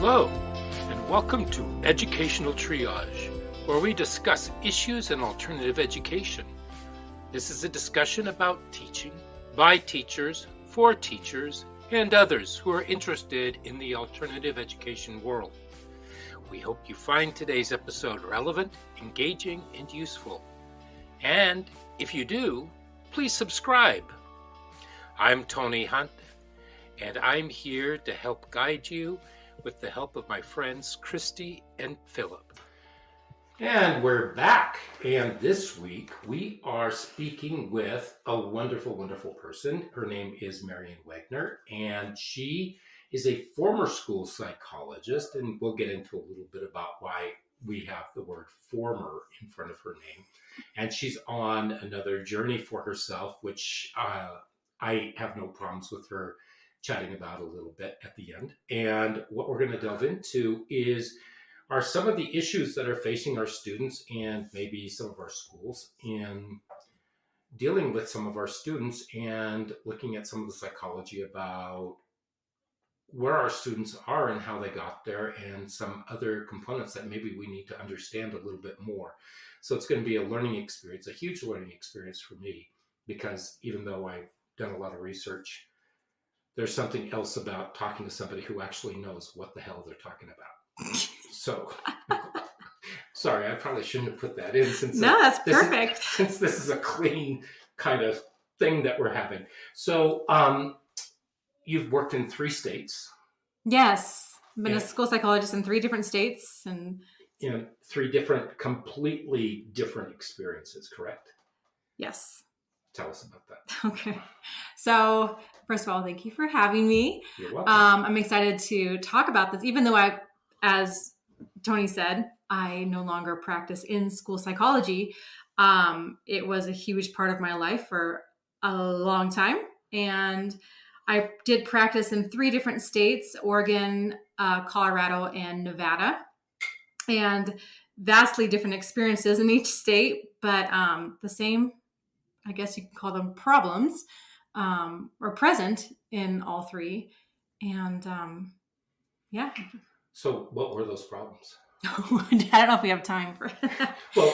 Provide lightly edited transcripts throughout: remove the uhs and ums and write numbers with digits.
Hello, and welcome to Educational Triage, where we discuss issues in alternative education. This is a discussion about teaching, by teachers, for teachers, and others who are interested in the alternative education world. We hope you find today's episode relevant, engaging, and useful. And if you do, please subscribe. I'm Tony Hunt, and I'm here to help guide you with the help of my friends Christy and Philip. And we're back. And this week we are speaking with a wonderful, wonderful person. Her name is Marion Wagner, and she is a former school psychologist. And we'll get into a little bit about why we have the word former in front of her name. And she's on another journey for herself, which I have no problems with her chatting about a little bit at the end. And what we're going to delve into are some of the issues that are facing our students and maybe some of our schools in dealing with some of our students and looking at some of the psychology about where our students are and how they got there and some other components that maybe we need to understand a little bit more. So it's going to be a learning experience, a huge learning experience for me, because even though I've done a lot of research, there's something else about talking to somebody who actually knows what the hell they're talking about. So, sorry, I probably shouldn't have put that in that's perfect. Since this is a clean kind of thing that we're having. So, you've worked in 3 states. Yes. I've been a school psychologist in 3 different states. And in 3 completely different experiences, correct? Yes. Tell us about that. Okay. So, first of all, thank you for having me. You're welcome. I'm excited to talk about this, even though as Tony said, I no longer practice in school psychology. It was a huge part of my life for a long time. And I did practice in 3 different states, Oregon, Colorado, and Nevada. And vastly different experiences in each state, but the same, I guess you can call them problems, are present in all 3. And yeah. So what were those problems? I don't know if we have time for that. Well,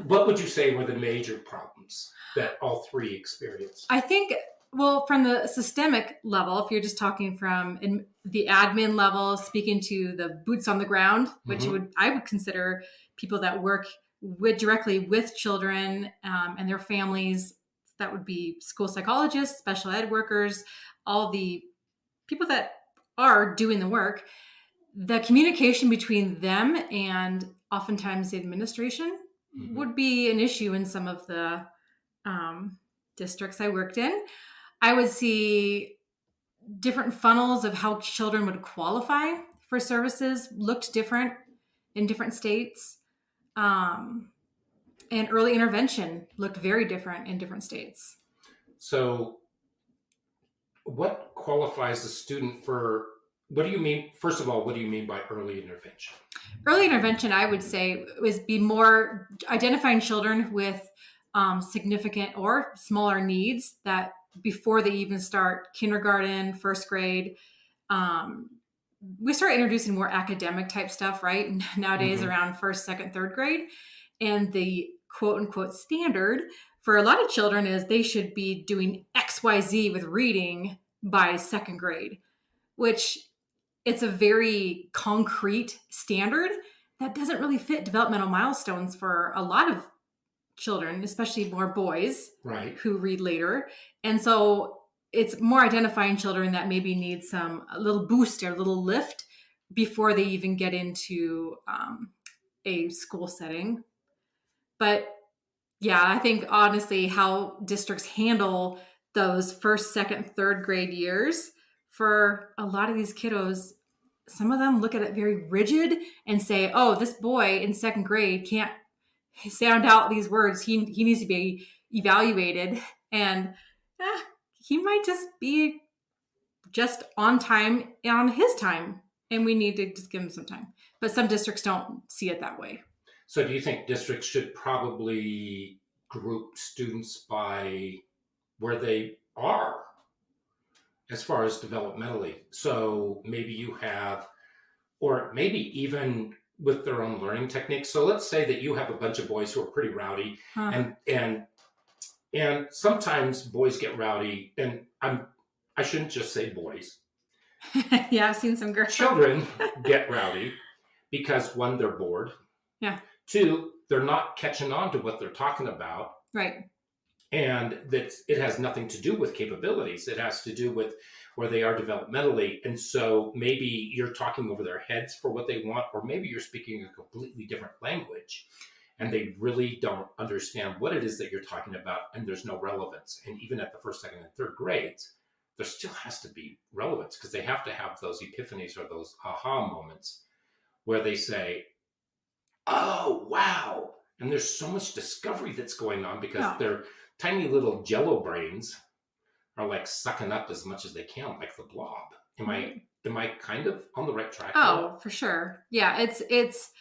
what would you say were the major problems that all 3 experienced? I think, well, from the systemic level, if you're just talking from in the admin level, speaking to the boots on the ground, which I would consider people that work directly with children and their families. That would be school psychologists, special ed workers, all the people that are doing the work. The communication between them and oftentimes the administration would be an issue in some of the districts I worked in. I would see different funnels of how children would qualify for services looked different in different states. And early intervention looked very different in different states. So what qualifies a student for, what do you mean, first of all, what do you mean by early intervention? Early intervention, I would say, be more identifying children with significant or smaller needs that before they even start kindergarten, 1st grade, we start introducing more academic type stuff, right? Nowadays around 1st, 2nd, 3rd grade. And the quote unquote standard for a lot of children is they should be doing XYZ with reading by 2nd grade, which it's a very concrete standard that doesn't really fit developmental milestones for a lot of children, especially more boys who read later. And so it's more identifying children that maybe need a little boost or a little lift before they even get into a school setting. But yeah, I think honestly how districts handle those 1st, 2nd, 3rd grade years for a lot of these kiddos, some of them look at it very rigid and say, oh, this boy in 2nd grade can't sound out these words. He needs to be evaluated. And he might just be just on time, on his time. And we need to just give him some time. But some districts don't see it that way. So do you think districts should probably group students by where they are as far as developmentally? So maybe you have or maybe even with their own learning techniques. So let's say that you have a bunch of boys who are pretty rowdy, and sometimes boys get rowdy, and I shouldn't just say boys. Yeah, I've seen some girls. Children get rowdy because, one, they're bored. Yeah. Two, they're not catching on to what they're talking about. Right. And that it has nothing to do with capabilities. It has to do with where they are developmentally. And so maybe you're talking over their heads for what they want, or maybe you're speaking a completely different language and they really don't understand what it is that you're talking about, and there's no relevance. And even at the first, second, and third grades, there still has to be relevance, because they have to have those epiphanies or those aha moments where they say, oh, wow. And there's so much discovery that's going on, because their tiny little jello brains are like sucking up as much as they can, like the blob. Am I kind of on the right track? Oh, for sure. Yeah, it's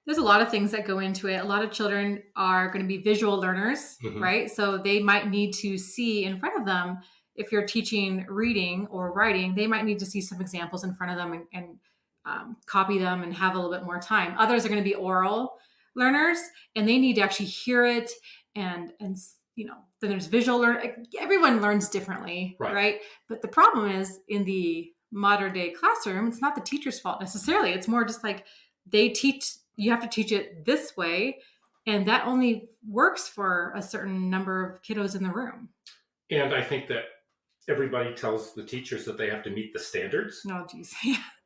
there's a lot of things that go into it. A lot of children are going to be visual learners, right? So they might need to see in front of them. If you're teaching reading or writing, they might need to see some examples in front of them and copy them and have a little bit more time. Others are going to be oral learners, and they need to actually hear it. And then there's visual learn. Everyone learns differently, right? But the problem is, in the modern day classroom, it's not the teacher's fault necessarily. It's more just like you have to teach it this way, and that only works for a certain number of kiddos in the room. And I think that everybody tells the teachers that they have to meet the standards. Oh, geez.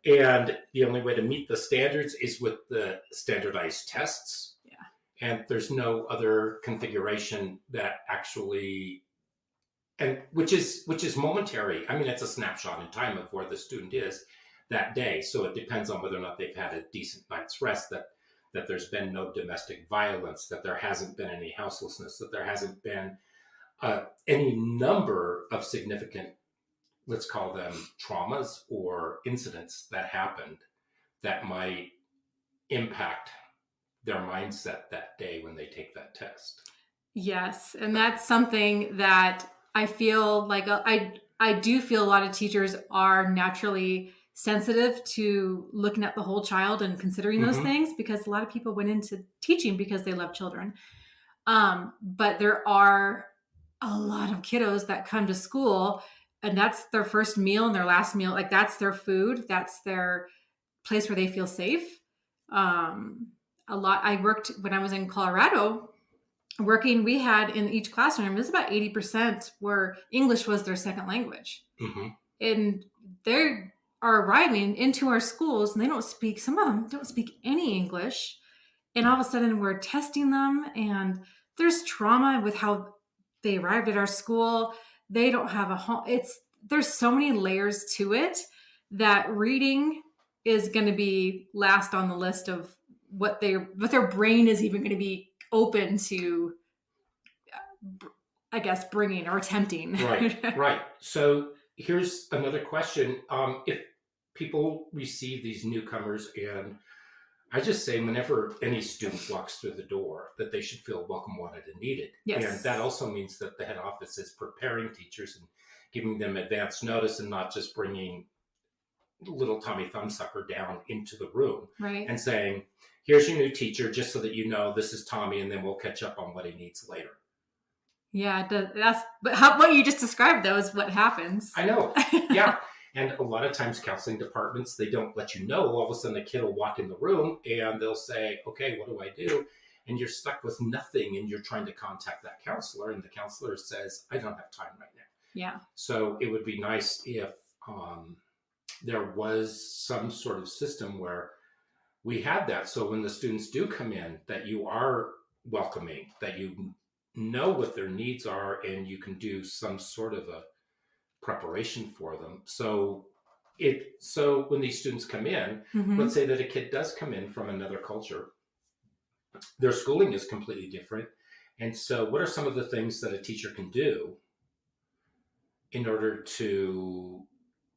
And the only way to meet the standards is with the standardized tests. Yeah. And there's no other configuration that actually, and which is momentary. I mean, it's a snapshot in time of where the student is that day. So it depends on whether or not they've had a decent night's rest, that there's been no domestic violence, that there hasn't been any houselessness, that there hasn't been any number of significant, let's call them traumas or incidents that happened that might impact their mindset that day when they take that test. Yes. And that's something that I feel like I do feel a lot of teachers are naturally sensitive to looking at the whole child and considering those things, because a lot of people went into teaching because they love children. But there are a lot of kiddos that come to school and that's their first meal and their last meal. Like, that's their food. That's their place where they feel safe. I worked when I was in Colorado we had in each classroom, it was about 80% where English was their second language. And they are arriving into our schools and some of them don't speak any English. And all of a sudden we're testing them, and there's trauma with how they arrived at our school. They don't have a home. There's so many layers to it that reading is going to be last on the list of what their brain is even going to be open to, I guess, bringing or attempting. Right. So here's another question. If people receive these newcomers, and I just say whenever any student walks through the door that they should feel welcome, wanted, and needed. Yes. And that also means that the head office is preparing teachers and giving them advance notice, and not just bringing little Tommy Thumbsucker down into the room and saying, here's your new teacher, just so that you know this is Tommy, and then we'll catch up on what he needs later. Yeah, what you just described, though, is what happens. I know. Yeah. And a lot of times counseling departments, they don't let you know. All of a sudden, a kid will walk in the room and they'll say, okay, what do I do? And you're stuck with nothing, and you're trying to contact that counselor, and the counselor says, I don't have time right now. Yeah. So it would be nice if there was some sort of system where we had that. So when the students do come in, that you are welcoming, that you know what their needs are, and you can do some sort of a preparation for them. So when these students come in, let's say that a kid does come in from another culture, their schooling is completely different. And so what are some of the things that a teacher can do in order to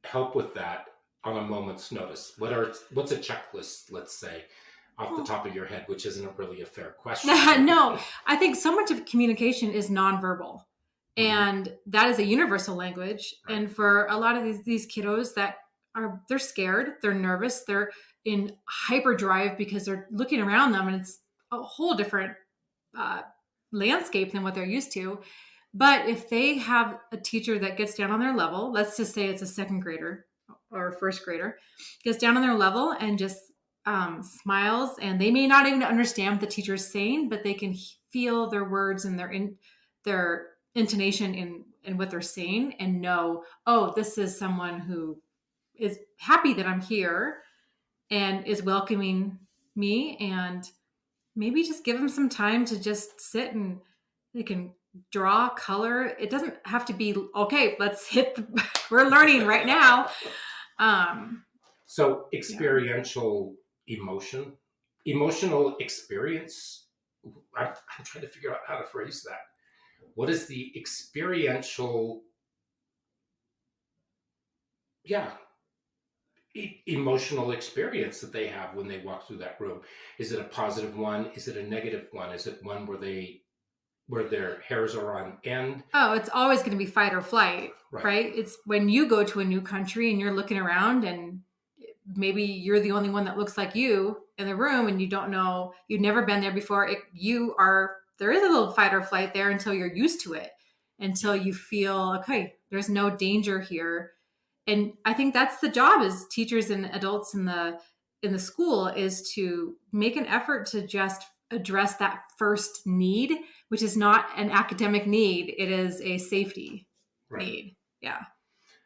help with that on a moment's notice? What's a checklist, let's say, off the top of your head, which isn't really a fair question? No, I think so much of communication is nonverbal. And that is a universal language. Right. And for a lot of these kiddos they're scared, they're nervous, they're in hyperdrive because they're looking around them and it's a whole different landscape than what they're used to. But if they have a teacher that gets down on their level, let's just say it's a second grader or a first grader, gets down on their level and just smiles, and they may not even understand what the teacher is saying, but they can feel their words and their intonation in what they're saying and know, oh, this is someone who is happy that I'm here and is welcoming me, and maybe just give them some time to just sit and they can draw, color. It doesn't have to be, okay, let's we're learning right now. So experiential emotional experience. I'm trying to figure out how to phrase that. What is the experiential, emotional experience that they have when they walk through that room? Is it a positive one? Is it a negative one? Is it one where their hairs are on end? Oh, it's always going to be fight or flight, right? It's when you go to a new country and you're looking around and maybe you're the only one that looks like you in the room and you don't know, you've never been there before. There is a little fight or flight there until you're used to it, until you feel, okay, there's no danger here. And I think that's the job as teachers and adults in the school, is to make an effort to just address that first need, which is not an academic need. It is a safety need. Yeah.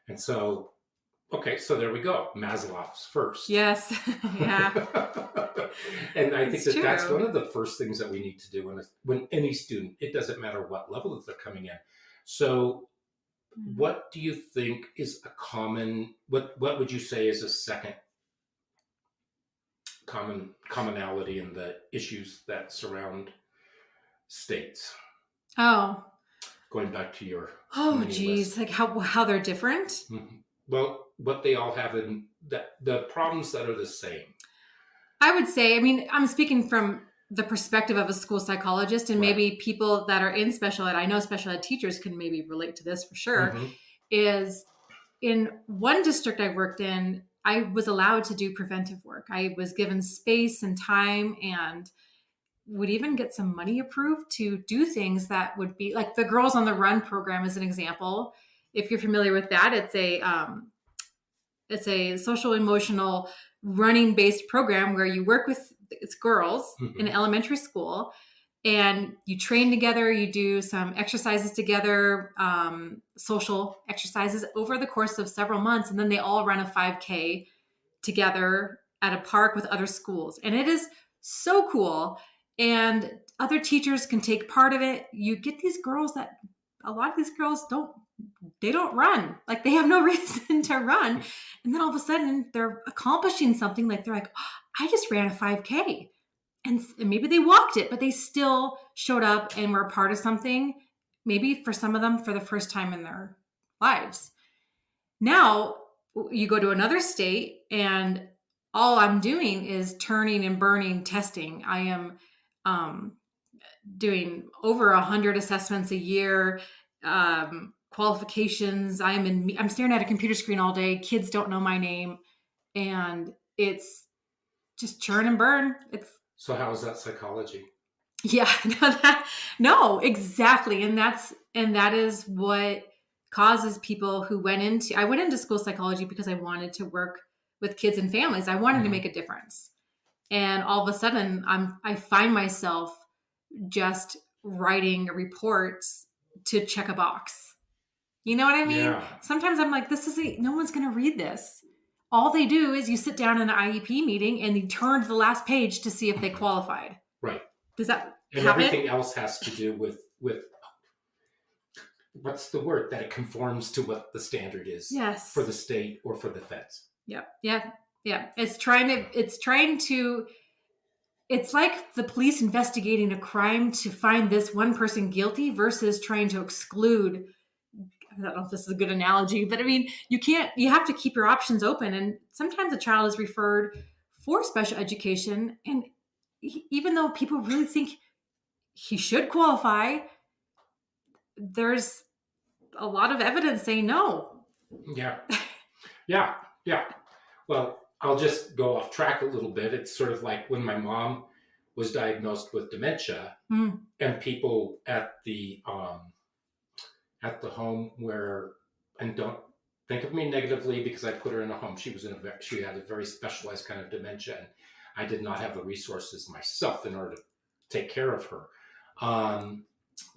And so, okay, so there we go. Maslow's first. Yes. Yeah. And I think that's one of the first things that we need to do when any student, it doesn't matter what level that they're coming in. So what do you think is a common, what would you say is a second commonality in the issues that surround states? Oh. Going back to your geez, like how they're different? Mm-hmm. Well, what they all have in the problems that are the same. I would say, I'm speaking from the perspective of a school psychologist, and maybe people that are in special ed, I know special ed teachers can maybe relate to this for sure, is in one district I worked in, I was allowed to do preventive work. I was given space and time and would even get some money approved to do things that would be like the Girls on the Run program as an example. If you're familiar with that, it's a social emotional running based program where you work with girls in elementary school and you train together, you do some exercises together, social exercises over the course of several months. And then they all run a 5K together at a park with other schools. And it is so cool. And other teachers can take part of it. You get these girls that a lot of these girls don't run. Like they have no reason to run. And then all of a sudden they're accomplishing something. Like they're like, oh, I just ran a 5K. And maybe they walked it, but they still showed up and were a part of something, maybe for some of them for the first time in their lives. Now you go to another state and all I'm doing is turning and burning testing. I am doing over 100 assessments a year, qualifications. I'm staring at a computer screen all day. Kids don't know my name, and it's just churn and burn. So how is that psychology? Yeah, no, exactly. And that is what causes people who I went into school psychology because I wanted to work with kids and families. I wanted to make a difference. And all of a sudden I find myself just writing reports to check a box. You know what I mean? Yeah. Sometimes I'm like, no one's going to read this. All they do is you sit down in an IEP meeting and you turn to the last page to see if they qualified. Right. Does that and happen? Everything else has to do with what's the word, that it conforms to what the standard is for the state or for the feds. Yep. Yeah. Yeah. It's like the police investigating a crime to find this one person guilty versus trying to exclude. I don't know if this is a good analogy, but you have to keep your options open. And sometimes a child is referred for special education. And even though people really think he should qualify, there's a lot of evidence saying no. Yeah. Yeah. Yeah. Well, I'll just go off track a little bit. It's sort of like when my mom was diagnosed with dementia, and people at the home where, and don't think of me negatively because I put her in a home. She had a very specialized kind of dementia, and I did not have the resources myself in order to take care of her.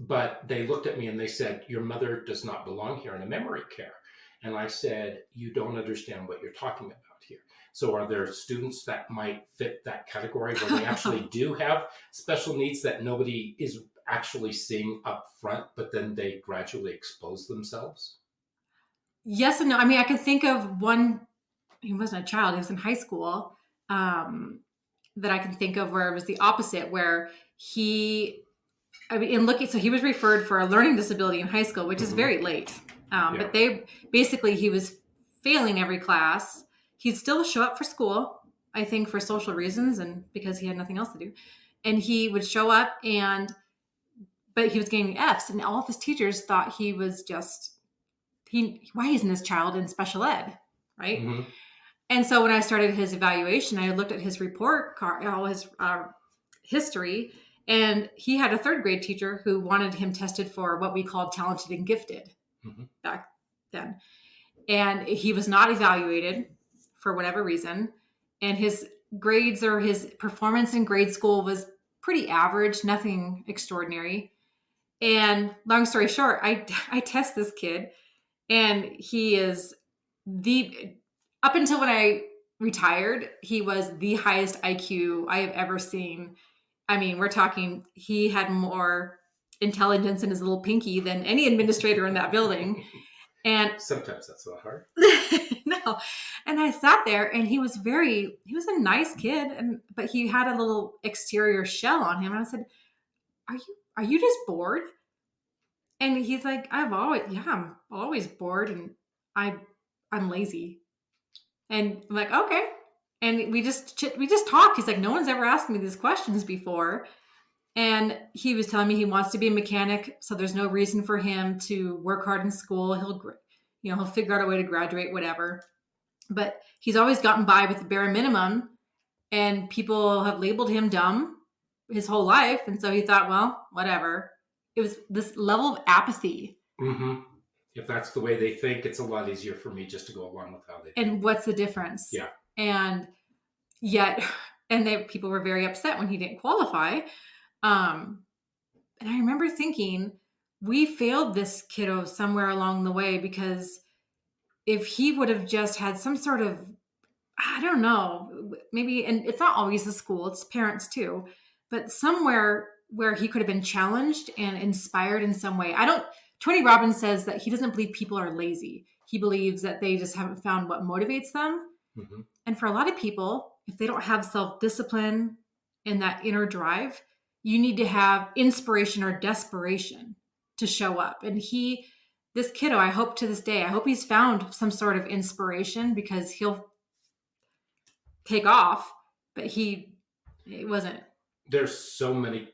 But they looked at me and they said, "Your mother does not belong here in a memory care." And I said, "You don't understand what you're talking about here." So are there students that might fit that category where they actually do have special needs that nobody is actually seeing up front, but then they gradually expose themselves? Yes and no. I mean, I can think of one, he wasn't a child, he was in high school, that I can think of where it was the opposite, where so he was referred for a learning disability in high school, which is very late. But he was failing every class. He'd still show up for school, I think for social reasons and because he had nothing else to do. And he would show up but he was getting Fs, and all of his teachers thought he was why isn't this child in special ed? Right. Mm-hmm. And so when I started his evaluation, I looked at his report card, all his history, and he had a third grade teacher who wanted him tested for what we called talented and gifted back then. And he was not evaluated for whatever reason. And his grades or his performance in grade school was pretty average, nothing extraordinary. And long story short, I test this kid, and he is up until when I retired, he was the highest IQ I have ever seen. I mean, we're talking, he had more intelligence in his little pinky than any administrator in that building. And sometimes that's not hard. No. And I sat there, and he was a nice kid, but he had a little exterior shell on him. And I said, are you just bored? And he's like, I'm always bored, and I'm lazy. And I'm like, okay. And we just talked. He's like, no one's ever asked me these questions before. And he was telling me he wants to be a mechanic, so there's no reason for him to work hard in school. He'll figure out a way to graduate, whatever. But he's always gotten by with the bare minimum, and people have labeled him dumb his whole life. And so he thought, well, whatever. It was this level of apathy. Mm-hmm. If that's the way they think, it's a lot easier for me just to go along with how they think. And what's the difference? Yeah. And people were very upset when he didn't qualify. And I remember thinking, we failed this kiddo somewhere along the way, because if he would have just had some sort of, I don't know, maybe, and it's not always the school, it's parents too, but somewhere where he could have been challenged and inspired in some way. Tony Robbins says that he doesn't believe people are lazy. He believes that they just haven't found what motivates them. Mm-hmm. And for a lot of people, if they don't have self-discipline and that inner drive, you need to have inspiration or desperation to show up. And this kiddo, I hope to this day, I hope he's found some sort of inspiration, because he'll take off, but it wasn't. There's so many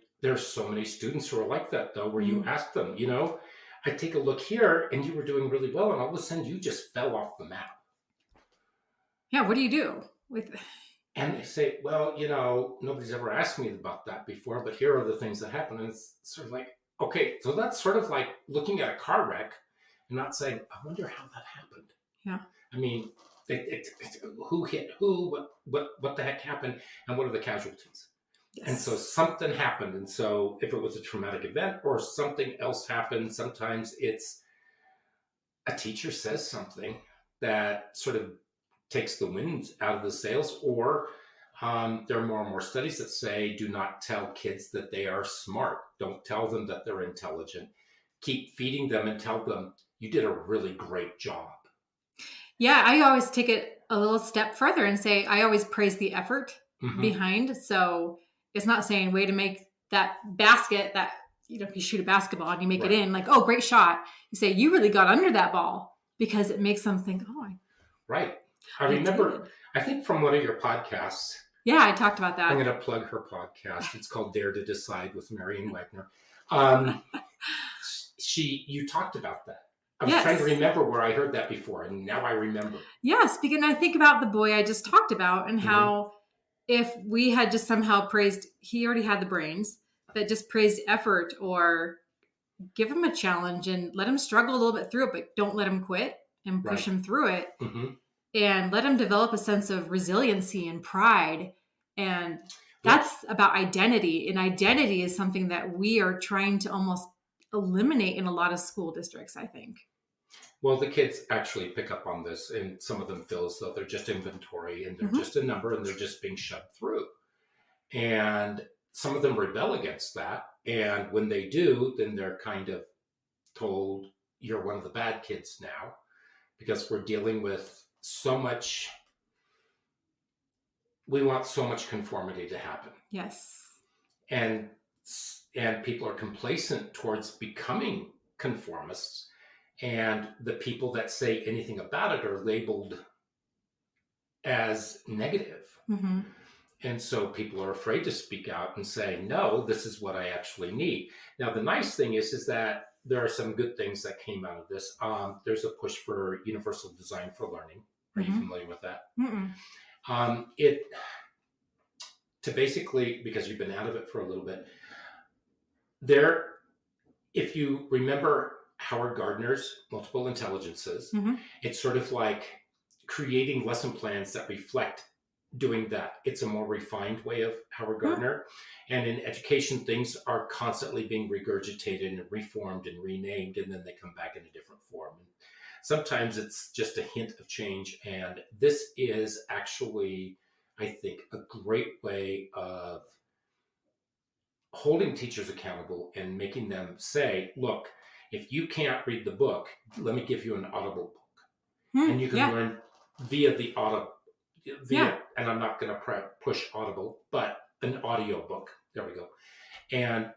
students who are like that, though, where you ask them, I take a look here and you were doing really well, and all of a sudden you just fell off the map. Yeah, what do you do with? And they say, well, nobody's ever asked me about that before, but here are the things that happen. And it's sort of like, okay, so that's sort of like looking at a car wreck and not saying, I wonder how that happened. Yeah. I mean, who hit who, what the heck happened, and what are the casualties? Yes. And so something happened. And so if it was a traumatic event or something else happened, sometimes it's a teacher says something that sort of takes the wind out of the sails, or there are more and more studies that say, do not tell kids that they are smart. Don't tell them that they're intelligent. Keep feeding them and tell them you did a really great job. Yeah, I always take it a little step further and say, I always praise the effort behind. So it's not saying way to make that basket that, if you shoot a basketball and you make it in, like, oh, great shot. You say, you really got under that ball, because it makes them think, right. I remember, I think from one of your podcasts. Yeah, I talked about that. I'm going to plug her podcast. It's called Dare to Decide with Marion Wagner. You talked about that. I was trying to remember where I heard that before, and now I remember. Yes, because I think about the boy I just talked about and how if we had just somehow praised, he already had the brains, but just praised effort or give him a challenge and let him struggle a little bit through it, but don't let him quit and push him through it. And let him develop a sense of resiliency and pride. And that's about identity. And identity is something that we are trying to almost eliminate in a lot of school districts, I think. Well, the kids actually pick up on this, and some of them feel as though they're just inventory and they're just a number and they're just being shoved through. And some of them rebel against that. And when they do, then they're kind of told, you're one of the bad kids now, because we're dealing with so much, we want so much conformity to happen. Yes. And people are complacent towards becoming conformists. And the people that say anything about it are labeled as negative. And so people are afraid to speak out and say, no, this is what I actually need. Now, the nice thing is that there are some good things that came out of this. There's a push for universal design for learning. Are you familiar with that? To basically, because you've been out of it for a little bit, if you remember Howard Gardner's multiple intelligences, it's sort of like creating lesson plans that reflect doing that. It's a more refined way of Howard Gardner. And in education, things are constantly being regurgitated and reformed and renamed, and then they come back in a different form. And sometimes it's just a hint of change. And this is actually, I think, a great way of holding teachers accountable and making them say, look, if you can't read the book, let me give you an audible book. And you can learn via the audible. And I'm not going to push Audible, but an audio book. There we go.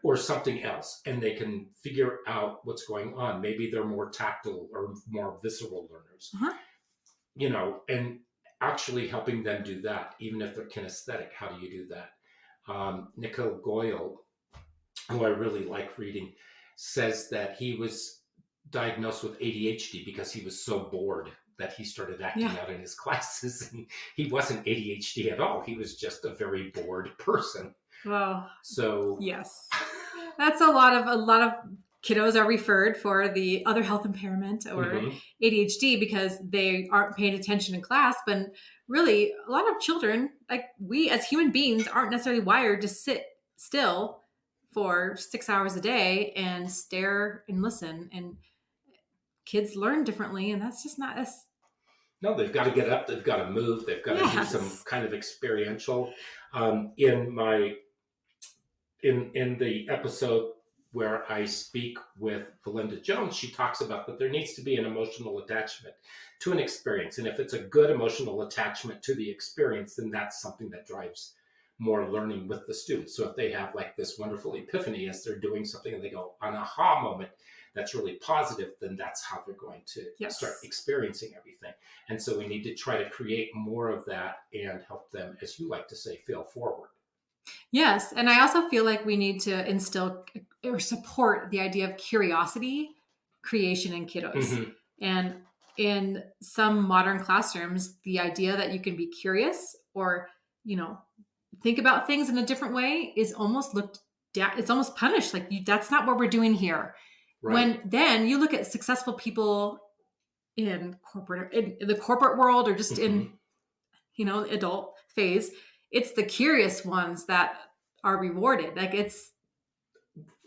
Or something else. And they can figure out what's going on. Maybe they're more tactile or more visceral learners, and actually helping them do that. Even if they're kinesthetic, how do you do that? Nicole Goyle, who I really like reading, says that he was diagnosed with ADHD because he was so bored that he started acting out in his classes. And he wasn't ADHD at all. He was just a very bored person. Well, so yes, that's a lot of kiddos are referred for the other health impairment or ADHD because they aren't paying attention in class. But really, a lot of children, like we as human beings, aren't necessarily wired to sit still for 6 hours a day and stare and listen. And kids learn differently, and that's just not us. No, they've got to get up. They've got to move. They've got to do some kind of experiential. In the episode where I speak with Valinda Jones, she talks about that there needs to be an emotional attachment to an experience. And if it's a good emotional attachment to the experience, then that's something that drives more learning with the students. So if they have like this wonderful epiphany as they're doing something and they go, an aha moment that's really positive, then that's how they're going to start experiencing everything. And so we need to try to create more of that and help them, as you like to say, fail forward. Yes. And I also feel like we need to instill or support the idea of curiosity creation in kiddos. And in some modern classrooms, the idea that you can be curious or, think about things in a different way is almost looked down. It's almost punished. Like that's not what we're doing here. Right. When then you look at successful people in the corporate world or just in, adult phase, it's the curious ones that are rewarded. Like it's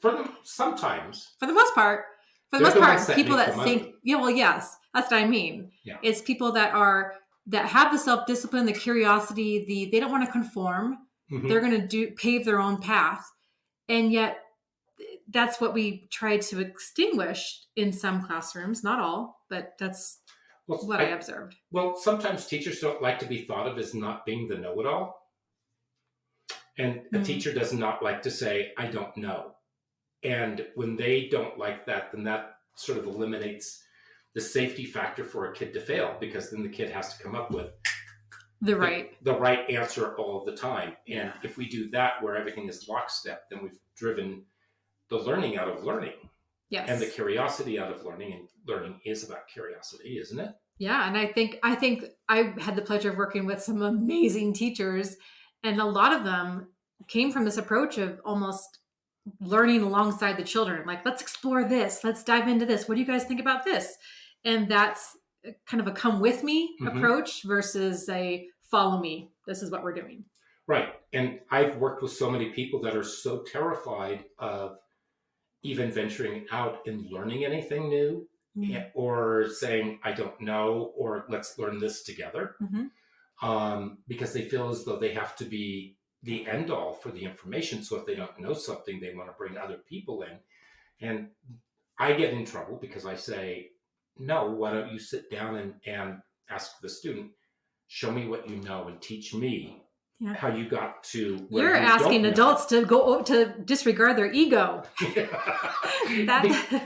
for the most part, people that think, yes, that's what I mean. Yeah. It's people that have the self-discipline, the curiosity, they don't want to conform. They're going to pave their own path. And yet that's what we try to extinguish in some classrooms, not all, but that's what I observed. Well, sometimes teachers don't like to be thought of as not being the know-it-all. And a teacher does not like to say, I don't know. And when they don't like that, then that sort of eliminates the safety factor for a kid to fail, because then the kid has to come up with the right answer all the time. And if we do that where everything is lockstep, then we've driven the learning out of learning. Yes. And the curiosity out of learning, and learning is about curiosity, isn't it? Yeah. And I think I had the pleasure of working with some amazing teachers, and a lot of them came from this approach of almost learning alongside the children. Like, let's explore this. Let's dive into this. What do you guys think about this? And that's kind of a come with me approach versus a follow me. This is what we're doing. Right. And I've worked with so many people that are so terrified of even venturing out and learning anything new, or saying, I don't know, or let's learn this together. Because they feel as though they have to be the end all for the information. So if they don't know something, they want to bring other people in. And I get in trouble because I say, no, why don't you sit down and ask the student, show me what you know and teach me how you got to where you're asking adults to go to disregard their ego.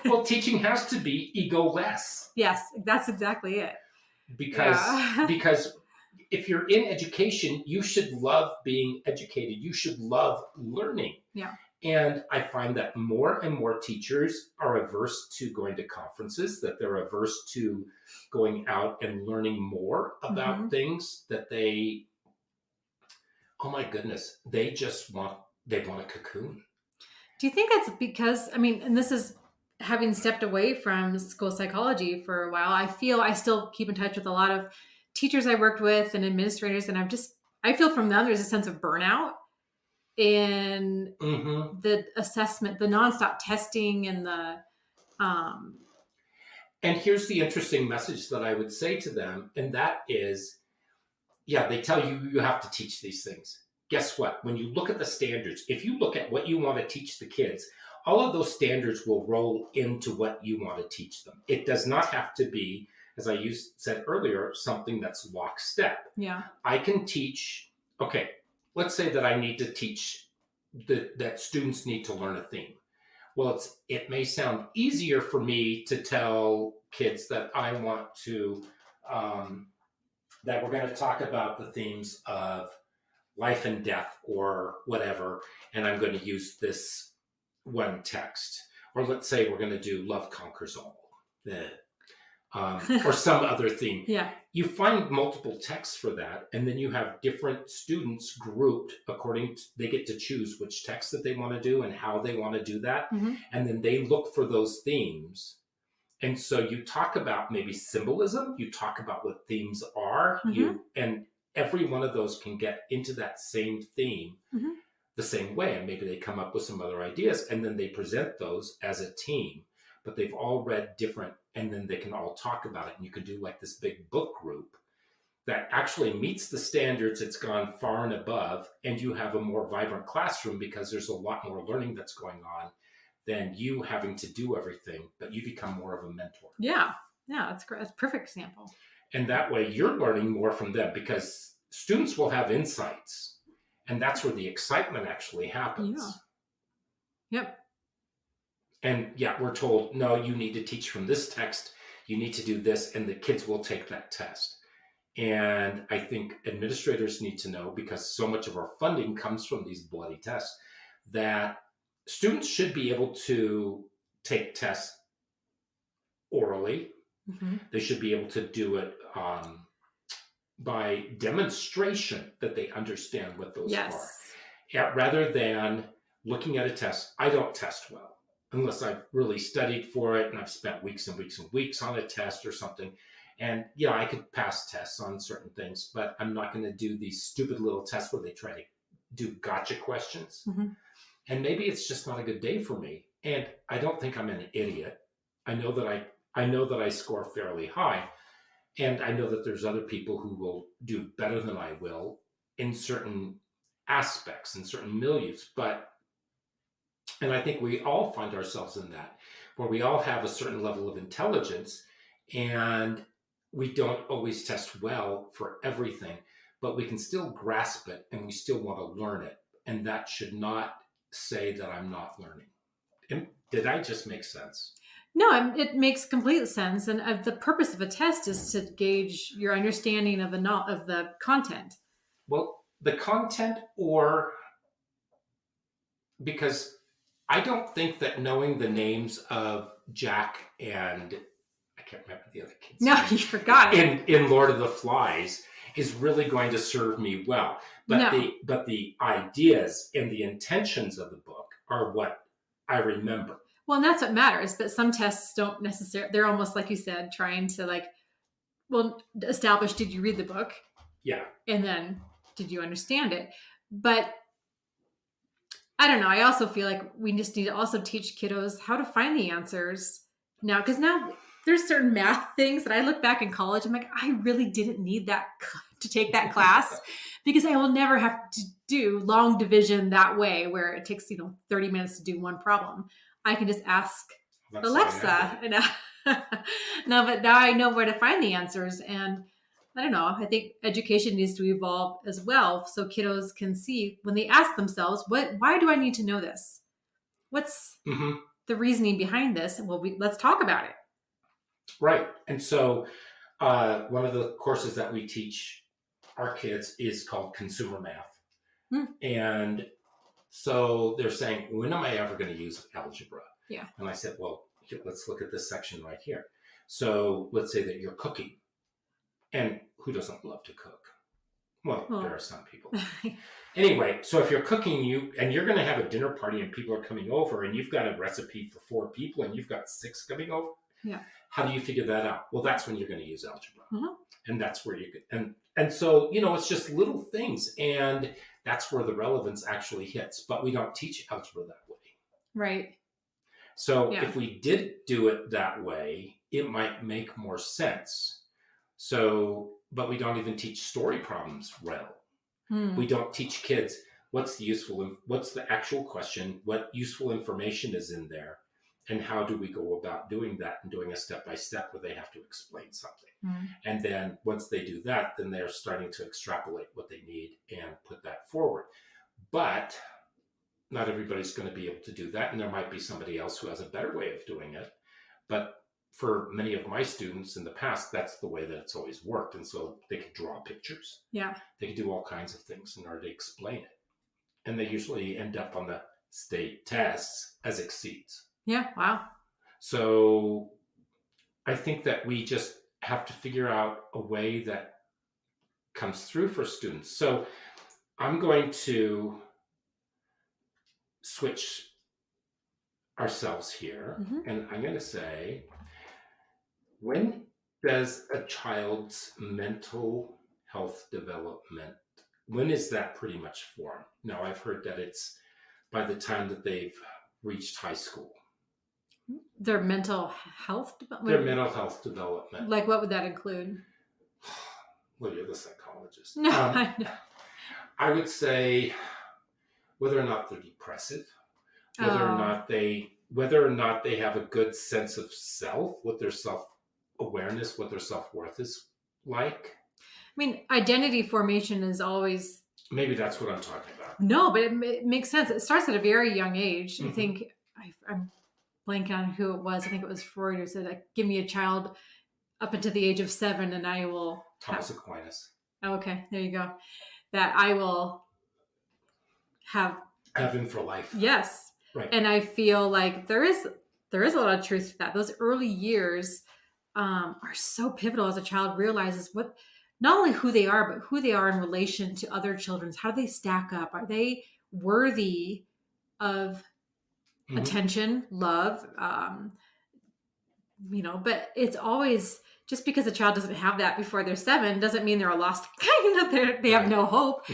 Well, teaching has to be ego-less. Yes, that's exactly it. Because if you're in education, you should love being educated. You should love learning. Yeah. And I find that more and more teachers are averse to going to conferences, that they're averse to going out and learning more about things that they, oh my goodness, they want a cocoon. Do you think that's because, and this is having stepped away from school psychology for a while, I feel I still keep in touch with a lot of teachers I worked with and administrators, and I feel from them there's a sense of burnout in the assessment, the nonstop testing, and the and here's the interesting message that I would say to them, and that is, yeah, they tell you you have to teach these things. Guess what? When you look at the standards, if you look at what you want to teach the kids, all of those standards will roll into what you want to teach them. It does not have to be, as I said earlier, something that's lockstep. Yeah. I can teach, okay, let's say that I need to teach that students need to learn a theme. Well, it may sound easier for me to tell kids that I want to, that we're going to talk about the themes of life and death or whatever, and I'm going to use this one text. Or let's say we're going to do love conquers all. Or some other theme. Yeah. You find multiple texts for that, and then you have different students grouped according to, they get to choose which text that they want to do and how they want to do that. And then they look for those themes. And so you talk about maybe symbolism, you talk about what themes are, and every one of those can get into that same theme the same way. And maybe they come up with some other ideas, and then they present those as a team. But they've all read different, and then they can all talk about it. And you can do like this big book group that actually meets the standards. It's gone far and above, and you have a more vibrant classroom because there's a lot more learning that's going on than you having to do everything, but you become more of a mentor. Yeah. Yeah. That's great. That's a perfect example. And that way you're learning more from them because students will have insights, and that's where the excitement actually happens. Yeah. Yep. And yeah, we're told, no, you need to teach from this text. You need to do this, and the kids will take that test. And I think administrators need to know, because so much of our funding comes from these bloody tests, that students should be able to take tests orally. They should be able to do it by demonstration that they understand what those are. Yeah, rather than looking at a test. I don't test well unless I've really studied for it and I've spent weeks and weeks and weeks on a test or something. And yeah, I could pass tests on certain things, but I'm not going to do these stupid little tests where they try to do gotcha questions. And maybe it's just not a good day for me. And I don't think I'm an idiot. I know that I score fairly high, and I know that there's other people who will do better than I will in certain aspects, in certain milieus. And I think we all find ourselves in that, where we all have a certain level of intelligence, and we don't always test well for everything, but we can still grasp it and we still want to learn it. And that should not say that I'm not learning. And did I just make sense? No, it makes complete sense. And the purpose of a test is to gauge your understanding of the content. Well, the content, or because I don't think that knowing the names of Jack and I can't remember the other kids. No, you forgot it. In Lord of the Flies is really going to serve me well. But the ideas and the intentions of the book are what I remember. Well, and that's what matters. But some tests don't necessarily, they're almost like you said, trying to establish, did you read the book? Yeah. And then did you understand it? But I don't know. I also feel like we just need to also teach kiddos how to find the answers now. Because now there's certain math things that I look back in college, I'm like, I really didn't need that to take that class because I will never have to do long division that way where it takes, 30 minutes to do one problem. I can just ask Alexa. No, but now I know where to find the answers. And I don't know. I think education needs to evolve as well. So kiddos can see when they ask themselves, why do I need to know this? What's the reasoning behind this? Well, let's talk about it. Right. And so one of the courses that we teach our kids is called consumer math. And so they're saying, when am I ever going to use algebra? Yeah. And I said, well, let's look at this section right here. So let's say that you're cooking. And who doesn't love to cook? Well, there are some people. Anyway, so if you're cooking, you're going to have a dinner party and people are coming over and you've got a recipe for 4 people and you've got 6 coming over. Yeah. How do you figure that out? Well, that's when you're going to use algebra. And that's where you could, and so, it's just little things. And that's where the relevance actually hits. But we don't teach algebra that way. Right. So if we did do it that way, it might make more sense. So, but we don't even teach story problems well. We don't teach kids what's the actual question, what useful information is in there, and how do we go about doing that and doing a step-by-step where they have to explain something. And then once they do that, then they're starting to extrapolate what they need and put that forward. But not everybody's going to be able to do that. And there might be somebody else who has a better way of doing it. But for many of my students in the past, that's the way that it's always worked. And so they could draw pictures. Yeah. They could do all kinds of things in order to explain it. And they usually end up on the state tests as exceeds. Yeah. Wow. So I think that we just have to figure out a way that comes through for students. So I'm going to switch ourselves here. And I'm going to say, when does a child's mental health development, when is that pretty much formed? Now, I've heard that it's by the time that they've reached high school. Their mental health development? Their mental health development. Like, what would that include? Well, you're the psychologist. No, I know. I would say whether or not they're depressive, whether or not they have a good sense of self, what their self-awareness, what their self-worth is like. I mean, identity formation is always... Maybe that's what I'm talking about. No, but it makes sense. It starts at a very young age. I think, I'm blanking on who it was. I think it was Freud who said, like, give me a child up until the age of 7 and I will... Thomas Aquinas. Oh, okay, there you go. That I will have him for life. Yes. Right. And I feel like there is a lot of truth to that. Those early years are so pivotal as a child realizes what, not only who they are, but who they are in relation to other children. How do they stack up? Are they worthy of attention, love? But it's always, just because a child doesn't have that before they're 7 doesn't mean they're a lost they have no hope.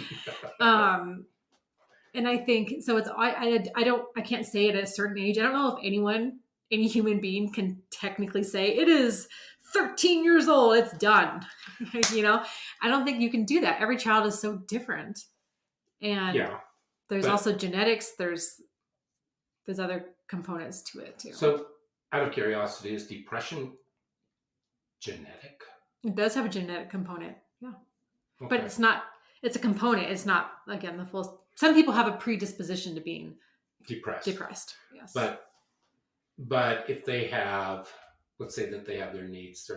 And I think so. It's I can't say it at a certain age. I don't know if any human being can technically say it is 13 years old, it's done. I don't think you can do that. Every child is so different, and there's also genetics. There's other components to it too. So, out of curiosity, is depression genetic? It does have a genetic component, yeah. Okay. But it's not. It's a component. It's not, again, the full. Some people have a predisposition to being depressed. Yes. But if they have, let's say that they have their needs,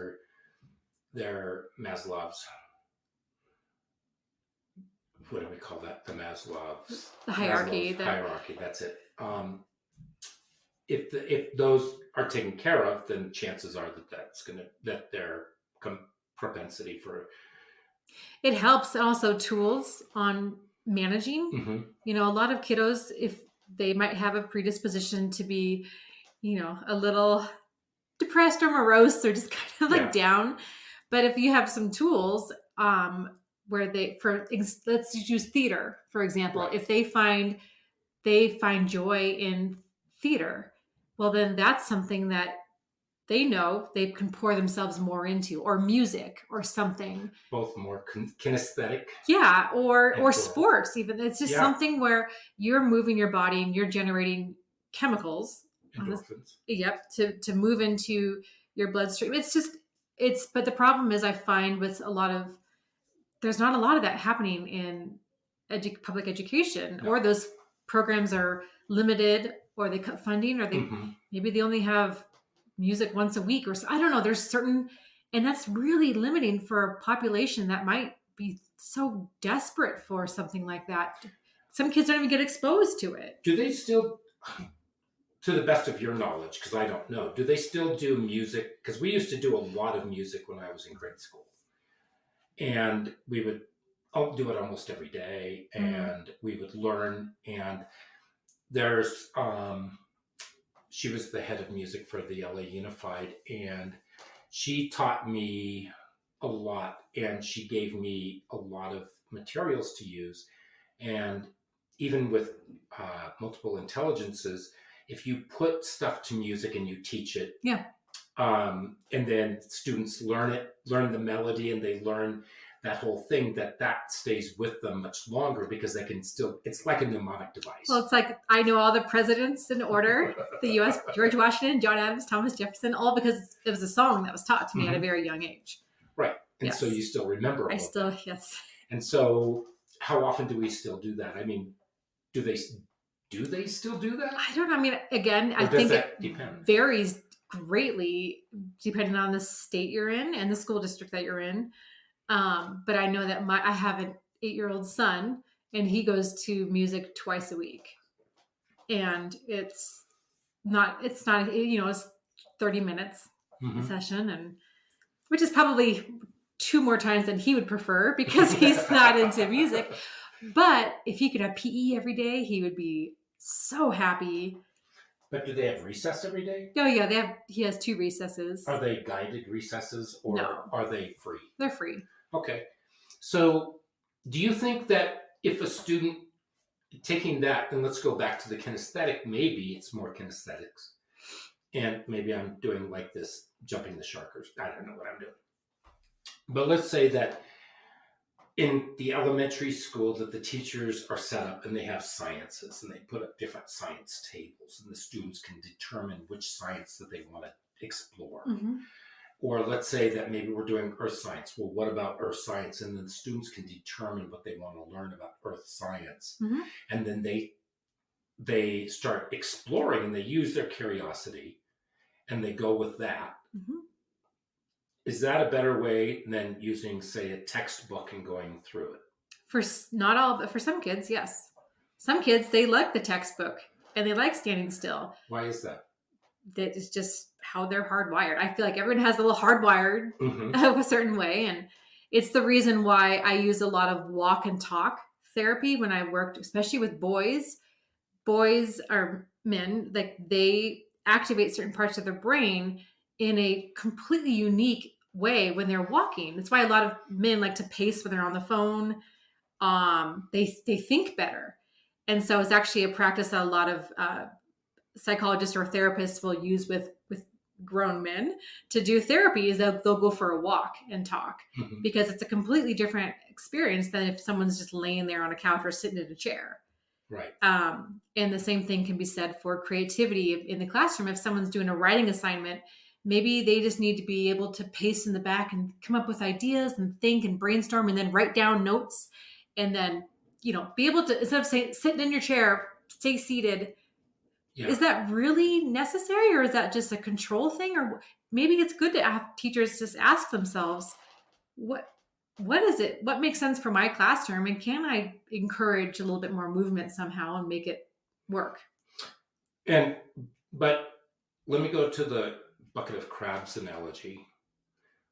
their Maslow's, what do we call that? The Maslow's hierarchy. Hierarchy. That's it. if those are taken care of, then chances are that their propensity for It helps also tools on managing. mm-hmm. A lot of kiddos, if they might have a predisposition to be, a little depressed or morose or just kind of like down. But if you have some tools, where let's use theater, for example, Right. if they find joy in theater, well, then that's something that they know they can pour themselves more into, or music or something. Both more kinesthetic. Yeah. Or sports, even. It's just Yeah. something where you're moving your body and you're generating chemicals. Endorphins. Yep. To move into your bloodstream. But the problem is, I find with there's not a lot of that happening in public education, or those programs are limited, or they cut funding, or maybe they only have music once a week, or I don't know. There's and that's really limiting for a population that might be so desperate for something like that. Some kids don't even get exposed to it. Do they still, to the best of your knowledge, because I don't know, do they still do music? Because we used to do a lot of music when I was in grade school. And we would do it almost every day, and we would learn. And there's, she was the head of music for the LA Unified, and she taught me a lot, and she gave me a lot of materials to use. And even with multiple intelligences, if you put stuff to music and you teach it, and then students learn the melody, and they learn that whole thing, that stays with them much longer, because they can still, it's like a mnemonic device. Well, it's like, I know all the presidents in order, the U.S., George Washington, John Adams, Thomas Jefferson, all because it was a song that was taught to me at a very young age. Right. And so you still remember all of that. Yes. And so how often do we still do that? I mean, do they still do that? I don't know. I mean, again, I think it varies greatly depending on the state you're in and the school district that you're in. But I know that I have an 8-year-old son, and he goes to music twice a week, and it's 30 minutes a session, and which is probably 2 more times than he would prefer, because he's not into music. But if he could have PE every day, he would be so happy. But do they have recess every day? Oh yeah, he has 2 recesses. Are they guided recesses, or are they free? They're free. Okay. So do you think that if a student taking that, and let's go back to the kinesthetic, maybe it's more kinesthetics, and maybe I'm doing like this, jumping the shark, or I don't know what I'm doing. But let's say that in the elementary school, that the teachers are set up and they have sciences, and they put up different science tables, and the students can determine which science that they want to explore. Or let's say that maybe we're doing earth science. Well, what about earth science? And then the students can determine what they want to learn about earth science. And then they start exploring, and they use their curiosity, and they go with that. Is that a better way than using, say, a textbook and going through it? For not all, but for some kids, yes. Some kids, they like the textbook, and they like standing still. Why is that? That is just how they're hardwired. I feel like everyone has a little hardwired a certain way. And it's the reason why I use a lot of walk and talk therapy when I worked, especially with boys. Boys or men, like, they activate certain parts of their brain in a completely unique way when they're walking. That's why a lot of men like to pace when they're on the phone. They think better. And so it's actually a practice that a lot of psychologists or therapists will use with grown men to do therapy, is that they'll go for a walk and talk, because it's a completely different experience than if someone's just laying there on a couch or sitting in a chair. Right. And the same thing can be said for creativity in the classroom. If someone's doing a writing assignment, maybe they just need to be able to pace in the back and come up with ideas and think and brainstorm, and then write down notes, and then, be able to, instead of saying, sitting in your chair, stay seated. Yeah. Is that really necessary, or is that just a control thing? Or maybe it's good to have teachers just ask themselves, what is it? What makes sense for my classroom? And can I encourage a little bit more movement somehow and make it work? And But let me go to the bucket of crabs analogy,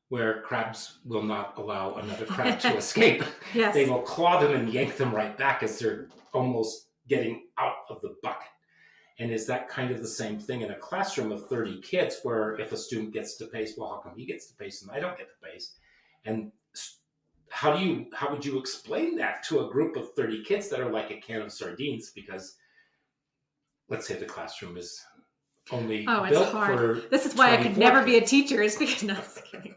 where crabs will not allow another crab to escape. Yes. They will claw them and yank them right back as they're almost getting out of the bucket. And is that kind of the same thing in a classroom of 30 kids, where if a student gets to pace, well, how come he gets to pace and I don't get to pace? And how would you explain that to a group of 30 kids that are like a can of sardines? Because let's say the classroom is only built for this is why I could 24 never be a kids. teacher, is because no, just kidding.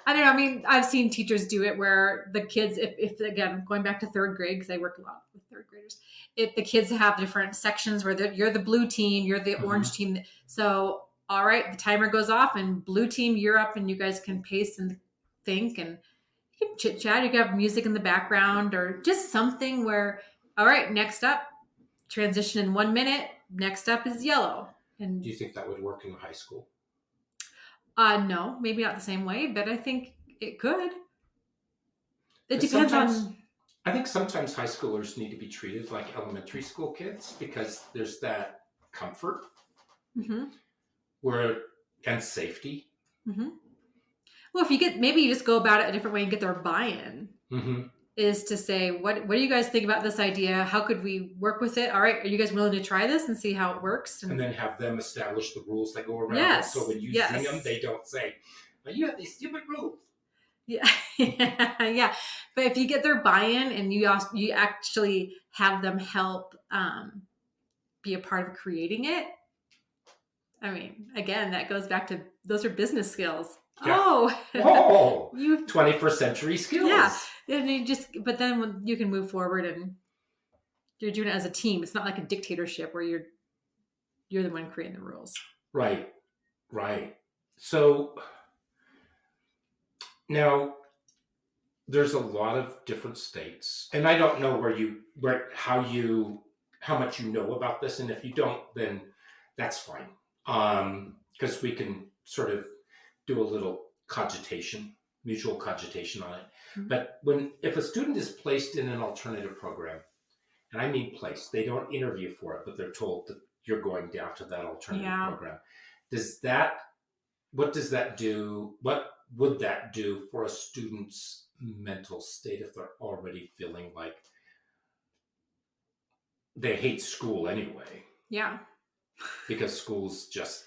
I don't know. I mean, I've seen teachers do it where the kids, if again, going back to third grade, because I work a lot with third graders, if the kids have different sections where you're the blue team, you're the orange team. So, all right, the timer goes off and blue team, you're up, and you guys can pace and think, and you can chit chat. You can have music in the background or just something where, all right, next up, transition in 1 minute. Next up is yellow. And Do you think that would work in high school? No, maybe not the same way, but I think it could. It depends on. I think sometimes high schoolers need to be treated like elementary school kids, because there's that comfort and safety. Well, if you maybe you just go about it a different way and get their buy-in. Is to say, what do you guys think about this idea? How could we work with it? All right, are you guys willing to try this and see how it works? And then have them establish the rules that go around Yes. it. So when you zing them, they don't say, well, you have these stupid rules. Yeah. Yeah. But if you get their buy-in and you actually have them help be a part of creating it, I mean, again, that goes back to those are business skills. Yeah. You 21st century skills. Yeah. And but then when you can move forward and you're doing it as a team. It's not like a dictatorship where you're the one creating the rules. Right. So now there's a lot of different states, and I don't know how much you know about this, and if you don't, then that's fine. Because we can sort of do a little mutual cogitation on it. But if a student is placed in an alternative program, and I mean placed, they don't interview for it, but they're told that you're going down to that alternative program. What does that do? What would that do for a student's mental state if they're already feeling like they hate school anyway? Yeah. Because school's just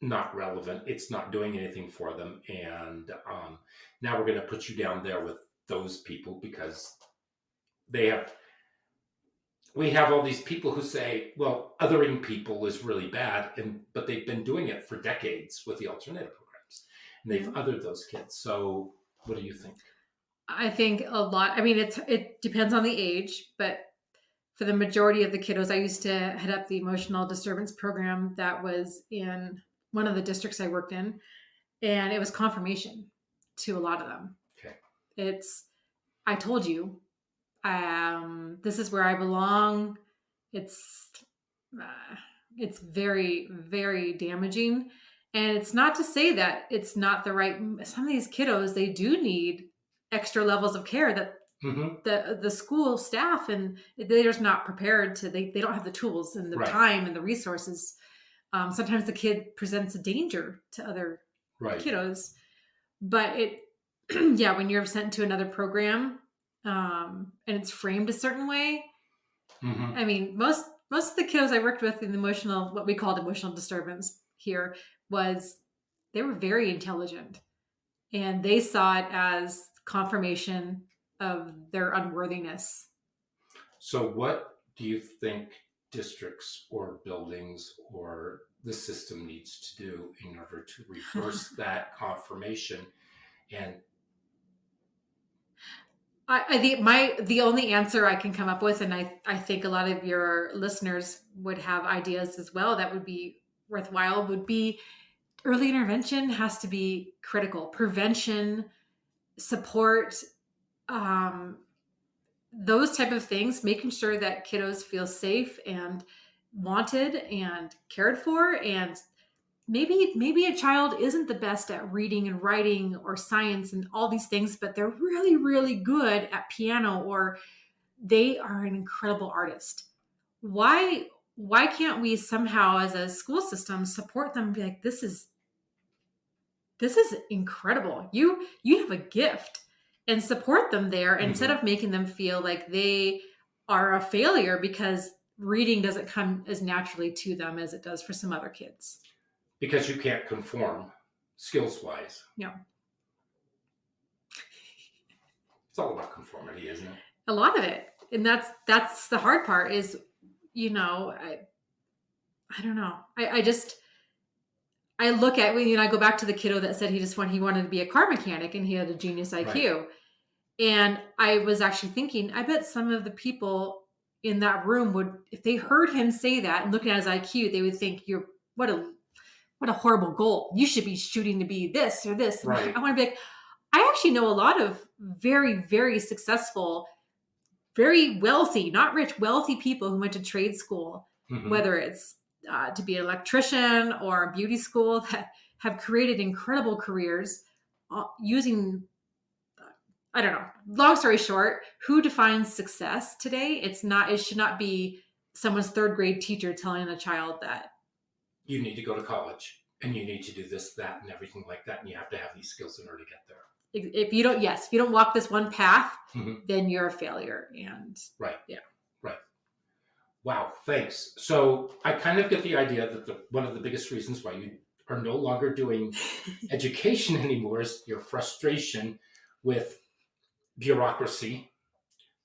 not relevant. It's not doing anything for them. And now we're going to put you down there with those people because we have all these people who say, well, othering people is really bad. But they've been doing it for decades with the alternative programs, and they've othered those kids. So what do you think? I think a lot. I mean, it depends on the age, but for the majority of the kiddos, I used to head up the emotional disturbance program that was in one of the districts I worked in, and it was confirmation to a lot of them. Okay. I told you, this is where I belong. It's very, very damaging. And it's not to say that it's not the right, some of these kiddos, they do need extra levels of care that the school staff, and they're just not prepared to, they don't have the tools and the time and the resources. Sometimes the kid presents a danger to other kiddos, but when you're sent to another program, and it's framed a certain way. I mean, most of the kiddos I worked with in what we called emotional disturbance here they were very intelligent, and they saw it as confirmation of their unworthiness. So what do you think districts or buildings or the system needs to do in order to reverse that confirmation? And I think the only answer I can come up with, and I think a lot of your listeners would have ideas as well that would be worthwhile, would be early intervention has to be critical. Prevention, support, those type of things, making sure that kiddos feel safe and wanted and cared for. And maybe a child isn't the best at reading and writing or science and all these things, but they're really, really good at piano, or they are an incredible artist. Why why can't we somehow as a school system support them and be like, this is incredible. You have a gift, and support them there instead of making them feel like they are a failure because reading doesn't come as naturally to them as it does for some other kids. Because you can't conform skills-wise. Yeah. It's all about conformity, isn't it? A lot of it. And that's the hard part is, I don't know. I look at, I go back to the kiddo that said he wanted to be a car mechanic and he had a genius IQ. Right. And I was actually thinking, I bet some of the people in that room would, if they heard him say that and looking at his IQ, they would think, what a horrible goal. You should be shooting to be this or this. Right. I want to be like, I actually know a lot of very, very successful, very wealthy, not rich, wealthy people who went to trade school, whether it's to be an electrician or a beauty school, that have created incredible careers using, I don't know, long story short, who defines success today? It should not be someone's third grade teacher telling a child that you need to go to college and you need to do this, that, and everything like that. And you have to have these skills in order to get there. If you don't walk this one path, then you're a failure. And right. Yeah. Right. Wow. Thanks. So I kind of get the idea that one of the biggest reasons why you are no longer doing education anymore is your frustration with bureaucracy,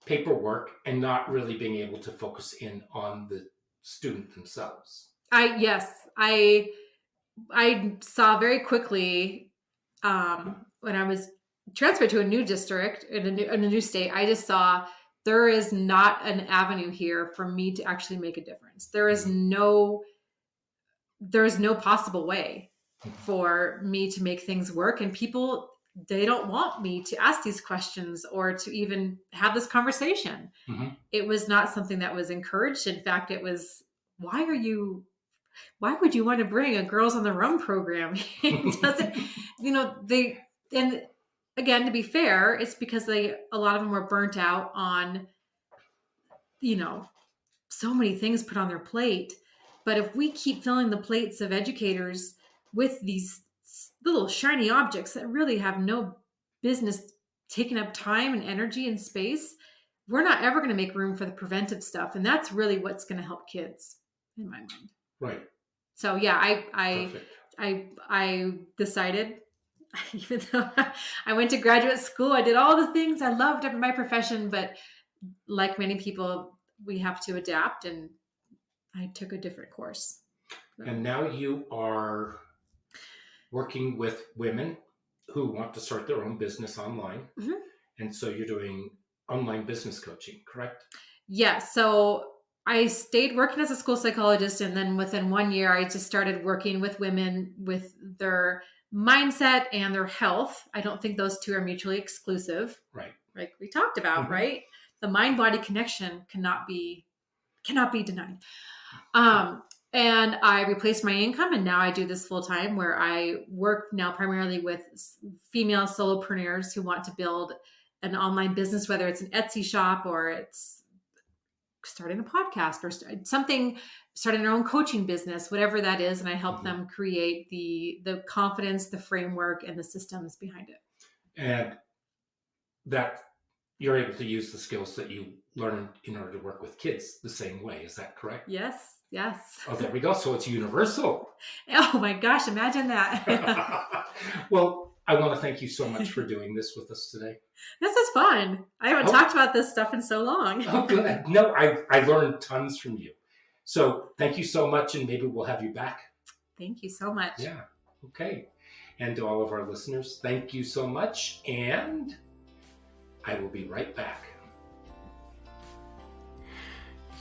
paperwork, and not really being able to focus in on the student themselves. I saw very quickly when I was transferred to a new district in a new state, I just saw there is not an avenue here for me to actually make a difference. There is no possible way for me to make things work. And people, they don't want me to ask these questions or to even have this conversation. It was not something that was encouraged. In fact, it was, why would you want to bring a Girls on the Run program? It doesn't, and again, to be fair, it's because a lot of them were burnt out on, so many things put on their plate. But if we keep filling the plates of educators with these little shiny objects that really have no business taking up time and energy and space, we're not ever going to make room for the preventive stuff. And that's really what's going to help kids in my mind. Right. So yeah, I decided, even though I went to graduate school, I did all the things I loved in my profession, but like many people, we have to adapt, and I took a different course. And now you are working with women who want to start their own business online. And so you're doing online business coaching, correct? Yeah. So I stayed working as a school psychologist, and then within 1 year, I just started working with women with their mindset and their health. I don't think those two are mutually exclusive. Right. Like we talked about, right? The mind-body connection cannot be denied. And I replaced my income, and now I do this full time, where I work now primarily with female solopreneurs who want to build an online business, whether it's an Etsy shop or it's starting a podcast or starting their own coaching business, whatever that is. And I help them create the confidence, the framework, and the systems behind it. And that you're able to use the skills that you learned in order to work with kids the same way. Is that correct? Yes. Oh, there we go. So it's universal. Oh my gosh. Imagine that. Well, I want to thank you so much for doing this with us today. This is fun. I haven't talked about this stuff in so long. Oh, good. No, I learned tons from you. So thank you so much, and maybe we'll have you back. Thank you so much. Yeah. Okay. And to all of our listeners, thank you so much. And I will be right back.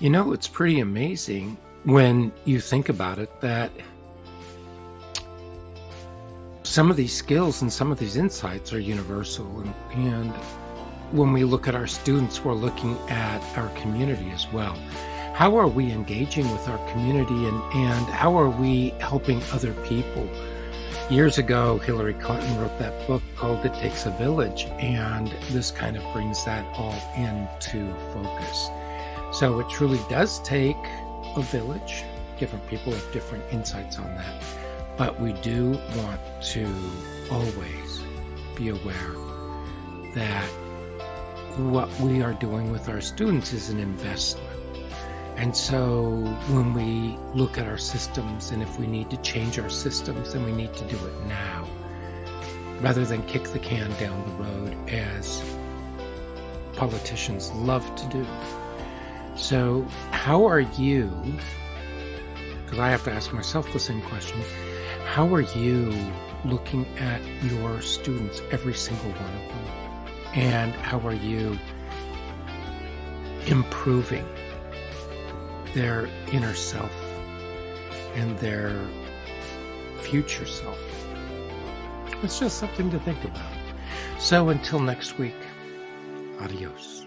It's pretty amazing when you think about it that some of these skills and some of these insights are universal. And when we look at our students, we're looking at our community as well. How are we engaging with our community, and how are we helping other people? Years ago, Hillary Clinton wrote that book called It Takes a Village, and this kind of brings that all into focus. So it truly does take a village. Different people have different insights on that. But we do want to always be aware that what we are doing with our students is an investment. And so when we look at our systems, and if we need to change our systems, then we need to do it now, rather than kick the can down the road as politicians love to do. So how are you, because I have to ask myself the same question, how are you looking at your students, every single one of them? And how are you improving their inner self and their future self? It's just something to think about. So until next week, adios.